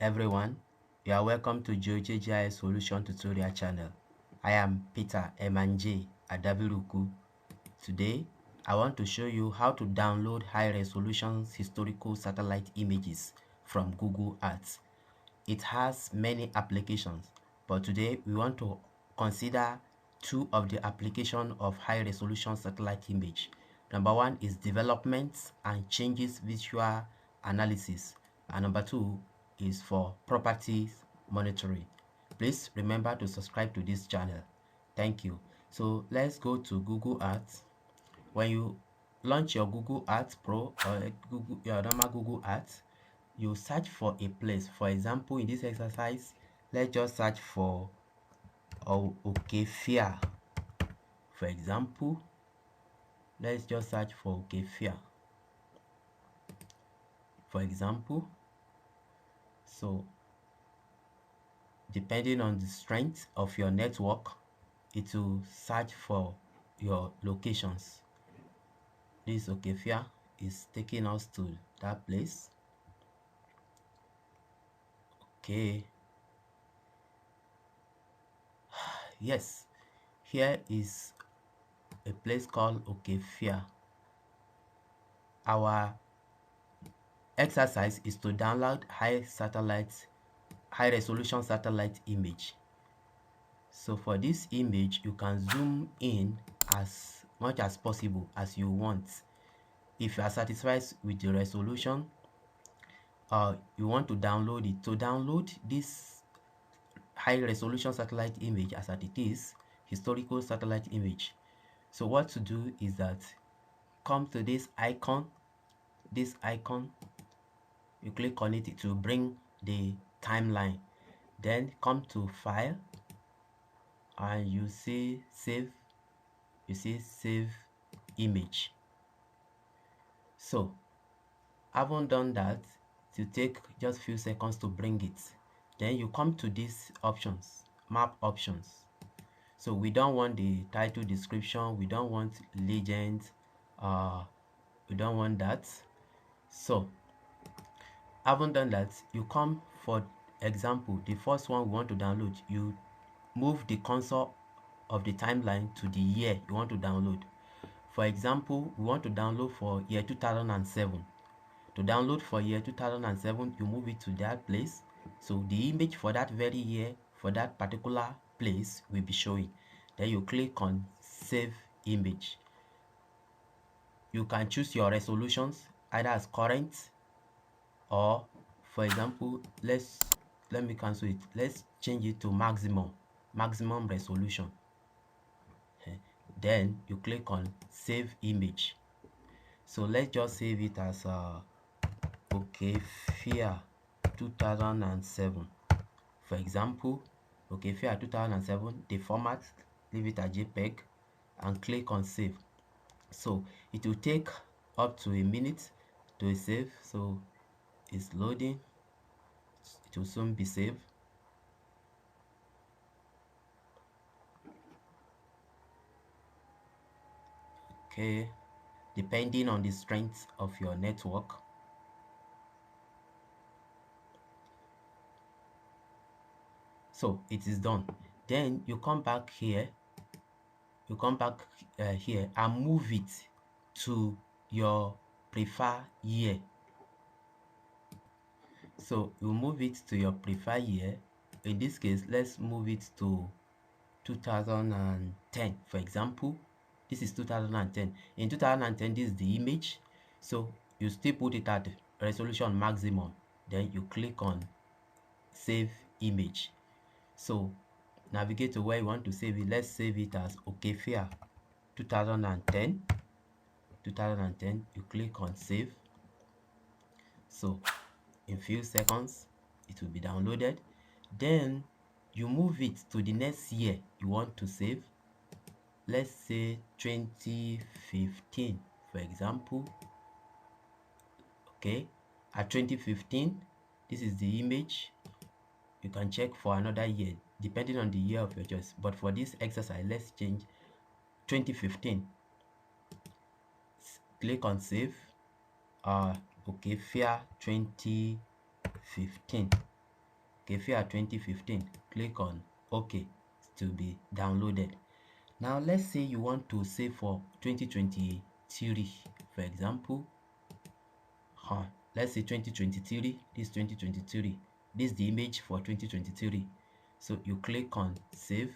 everyone, you are welcome to Geojay Solution Tutorial channel. I am Peter Emanje Adabiruku. Today, I want to show you how to download high-resolution historical satellite images from Google Earth. It has many applications, but today we want to consider two of the applications of high-resolution satellite image. Number one is development and changes visual analysis, and number two is for properties monitoring. Please remember to subscribe to this channel. Thank you. So let's go to Google Earth. When you launch your Google Earth Pro or your normal Google Earth, you search for a place. For example, in this exercise, let's just search for Okefia. For example, let's just search for Okefia. For example, so depending on the strength of your network, it will search for your locations. This Okefia is taking us to that place. Okay. Yes, here is a place called Okefia. Our exercise is to download high resolution satellite image. So for this image, you can zoom in as much as possible as you want. If you are satisfied with the resolution, you want to download it. To download this high resolution satellite image as it is, historical satellite image. So what to do is that come to this icon, you click on it, to bring the timeline. Then come to file and you see save, save image. So having done that, it will take just few seconds to bring it. Then you come to these options, map options. So we don't want the title description, we don't want legend, we don't want that. So having done that, you come, for example, the first one we want to download, you move the cursor of the timeline to the year you want to download. For example, we want to download for year 2007. To download for year 2007, you move it to that place. So the image for that very year, for that particular place, will be showing. Then you click on save image. You can choose your resolutions either as current, or for example, let me cancel it. Let's change it to maximum resolution. Then you click on save image. So let's just save it as Okefia 2007. For example, Okefia 2007, the format, leave it at JPEG and click on save. So it will take up to a minute to save. So it's loading. It will soon be saved. Okay, depending on the strength of your network. So it is done. Then you come back here, here and move it to your preferred year. So you move it to your preferred year. In this case, let's move it to 2010. For example, this is 2010. In 2010, this is the image. So you still put it at resolution maximum. Then you click on save image. So navigate to where you want to save it. Let's save it as Okefia 2010. You click on save. So in few seconds it will be downloaded. Then you move it to the next year you want to save. Let's say 2015, for example. Okay, at 2015, this is the image. You can check for another year depending on the year of your choice, but for this exercise, let's change 2015. Click on save. Okefia 2015. Okay, if you are 2015, click on OK to be downloaded. Now let's say you want to save for 2023, for example. Let's say 2023, this 2023, this is the image for 2023. So you click on save.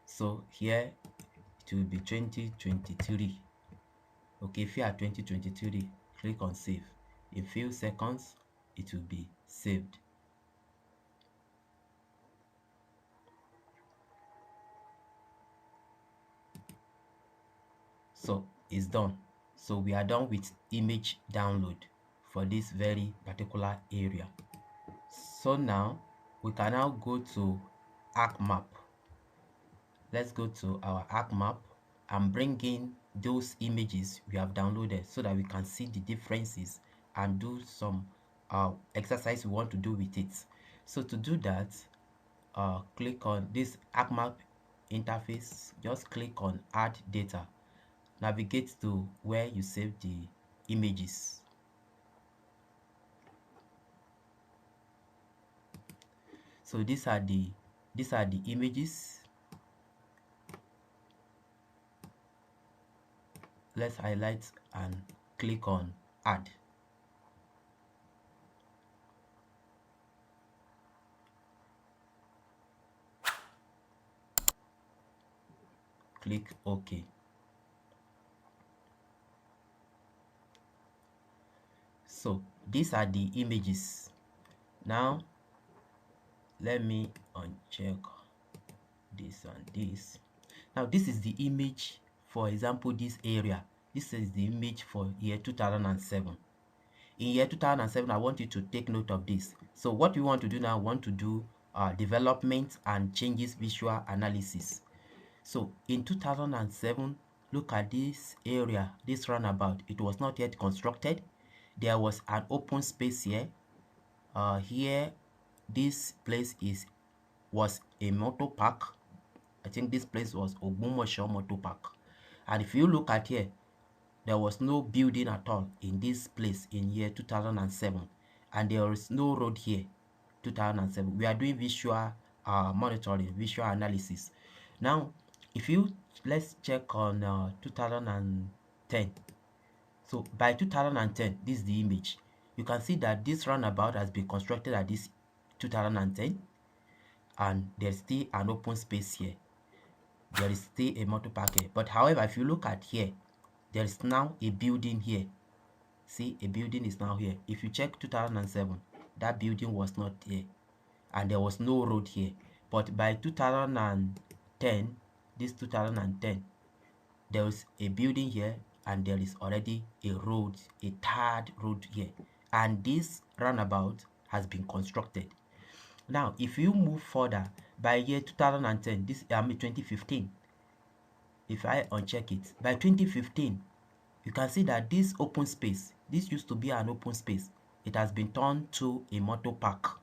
So here it will be 2023. Okay, if you are 2023, click on save. In few seconds it will be saved. So it's done. So we are done with image download for this very particular area. So now we can now go to ArcMap. Let's go to our ArcMap and bring in those images we have downloaded so that we can see the differences and do some exercise we want to do with it. So to do that, click on this ArcMap interface. Just click on add data. Navigate to where you save the images. So these are the images. Let's highlight and click on add. Click OK. So these are the images. Now let me uncheck this and this. Now this is the image, for example, this area. This is the image for year 2007. In year 2007, I want you to take note of this. So what we want to do now, want to do development and changes visual analysis. So in 2007, look at this area, this roundabout. It was not yet constructed. There was an open space here. Here, this place was a motor park. I think this place was Ogbomoso Motor Park. And if you look at here, there was no building at all in this place in year 2007, and there is no road here 2007. We are doing visual monitoring, visual analysis. Now if you, let's check on 2010. So by 2010, this is the image. You can see that this roundabout has been constructed at this 2010, and there's still an open space here. There is still a motor park here. But however, if you look at here, there is now a building here. See, a building is now here. If you check 2007, that building was not here, and there was no road here. But by 2010, this 2010, there is a building here, and there is already a road, a tarred road here, and this roundabout has been constructed. Now if you move further, by year 2010, this 2015, if I uncheck it, by 2015, you can see that this open space, this used to be an open space, it has been turned to a motor park.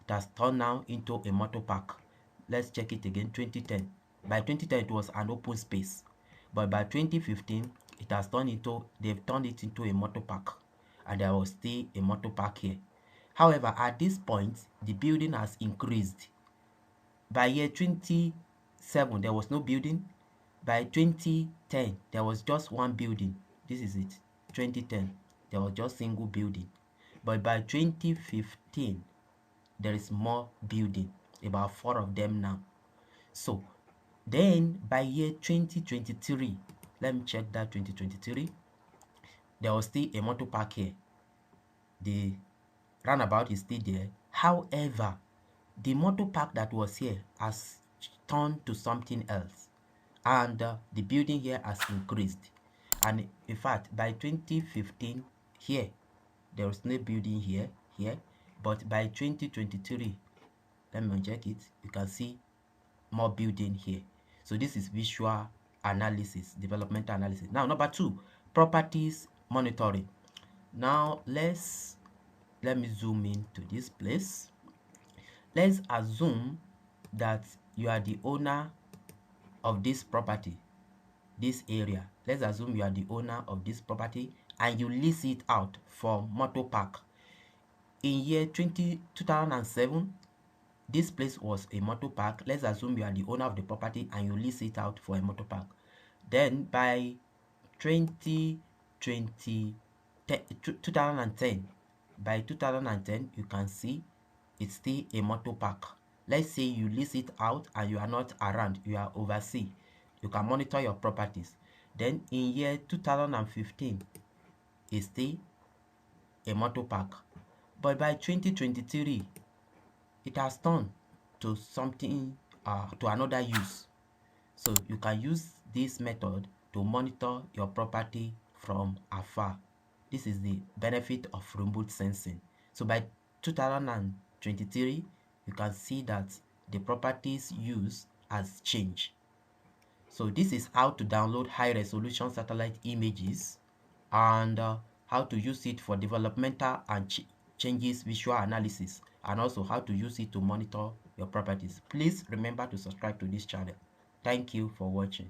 It has turned now into a motor park. Let's check it again. 2010, by 2010 it was an open space, but by 2015 it has turned into, they've turned it into a motor park, and there was still a motor park here. However, at this point the building has increased. By year 2007, there was no building. By 2010, there was just one building. This is it. 2010, there was just single building. But by 2015, there is more building, about 4 of them now. So then by year 2023, let me check that 2023, there was still a motor park here. The roundabout is still there. However, the motor park that was here has turned to something else, and the building here has increased. And in fact, by 2015, here there was no building here, but by 2023, let me check it, you can see more building here. So this is visual analysis, developmental analysis. Now number 2, properties monitoring. Now let me zoom in to this place. Let's assume that you are the owner of this property, this area. Let's assume you are the owner of this property and you lease it out for motor park. In year 2007, this place was a motor park. Let's assume you are the owner of the property and you lease it out for a motor park. Then by 2020, 2010, by 2010, you can see it's still a motor park. Let's say you lease it out and you are not around, you are overseas. You can monitor your properties. Then in year 2015, it's still a motor park. But by 2023, it has turned to something, to another use. So you can use this method to monitor your property from afar. This is the benefit of remote sensing. So by 2023, you can see that the property's use has changed. So this is how to download high resolution satellite images and how to use it for developmental and changes visual analysis, and also how to use it to monitor your properties. Please remember to subscribe to this channel. Thank you for watching.